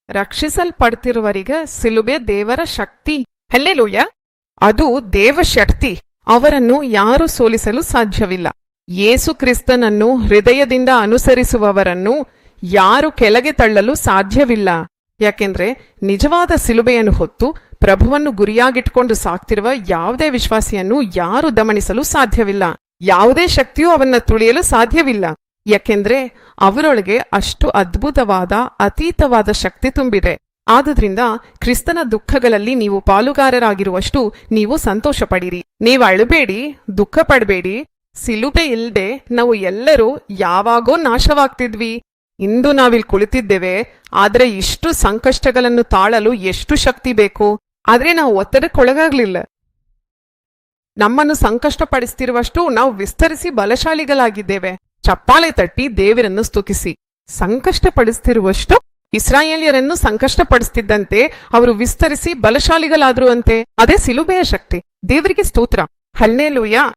ರಕ್ಷಿಸಲ್ಪಡ್ತಿರುವರಿಗೆ ಸಿಲುಬೆ ದೇವರ ಶಕ್ತಿ. ಹಲ್ಲೆಲೂಯ. ಅದು ದೇವಶಕ್ತಿ. ಅವರನ್ನು ಯಾರೂ ಸೋಲಿಸಲು ಸಾಧ್ಯವಿಲ್ಲ. ಯೇಸು ಕ್ರಿಸ್ತನನ್ನು ಹೃದಯದಿಂದ ಅನುಸರಿಸುವವರನ್ನು ಯಾರು ಕೆಳಗೆ ತಳ್ಳಲು ಸಾಧ್ಯವಿಲ್ಲ. ಯಾಕೆಂದ್ರೆ ನಿಜವಾದ ಸಿಲುಬೆಯನ್ನು ಹೊತ್ತು ಪ್ರಭುವನ್ನು ಗುರಿಯಾಗಿಟ್ಕೊಂಡು ಸಾಕ್ತಿರುವ ಯಾವುದೇ ವಿಶ್ವಾಸಿಯನ್ನು ಯಾರು ದಮನಿಸಲು ಸಾಧ್ಯವಿಲ್ಲ. ಯಾವುದೇ ಶಕ್ತಿಯೂ ಅವನ್ನ ತುಳಿಯಲು ಸಾಧ್ಯವಿಲ್ಲ. ಯಾಕೆಂದ್ರೆ ಅವರೊಳಗೆ ಅಷ್ಟು ಅದ್ಭುತವಾದ ಅತೀತವಾದ ಶಕ್ತಿ ತುಂಬಿದೆ. ಆದುದರಿಂದ ಕ್ರಿಸ್ತನ ದುಃಖಗಳಲ್ಲಿ ನೀವು ಪಾಲುಗಾರರಾಗಿರುವಷ್ಟು ನೀವು ಸಂತೋಷ ಪಡಿರಿ. ನೀವು ಅಳಬೇಡಿ, ದುಃಖ ಪಡಬೇಡಿ. ಸಿಲುಬೆ ಇಲ್ಲದೆ ನಾವು ಎಲ್ಲರೂ ಯಾವಾಗೋ ನಾಶವಾಗ್ತಿದ್ವಿ. ಇಂದು ನಾವಿಲ್ಲಿ ಕುಳಿತಿದ್ದೇವೆ. ಆದ್ರೆ ಇಷ್ಟು ಸಂಕಷ್ಟಗಳನ್ನು ತಾಳಲು ಎಷ್ಟು ಶಕ್ತಿ ಬೇಕು. ಆದ್ರೆ ನಾವು ಒತ್ತಡಕ್ಕೊಳಗಾಗ್ಲಿಲ್ಲ. ನಮ್ಮನ್ನು ಸಂಕಷ್ಟಪಡಿಸ್ತಿರುವಷ್ಟು ನಾವು ವಿಸ್ತರಿಸಿ ಬಲಶಾಲಿಗಳಾಗಿದ್ದೇವೆ. ಚಪ್ಪಾಳೆ ತಟ್ಟಿ ದೇವರನ್ನು ಸ್ತುತಿಸಿ. ಸಂಕಷ್ಟಪಡಿಸ್ತಿರುವಷ್ಟು ಇಸ್ರಾಯೇಲ್ಯರನ್ನು ಸಂಕಷ್ಟಪಡಿಸ್ತಿದ್ದಂತೆ ಅವರು ವಿಸ್ತರಿಸಿ ಬಲಶಾಲಿಗಳಾದ್ರು ಅಂತೆ. ಅದೇ ಸಿಲುಬೆಯ ಶಕ್ತಿ. ದೇವರಿಗೆ ಸ್ತೋತ್ರ. ಹಲ್ಲೆಲೂಯಾ.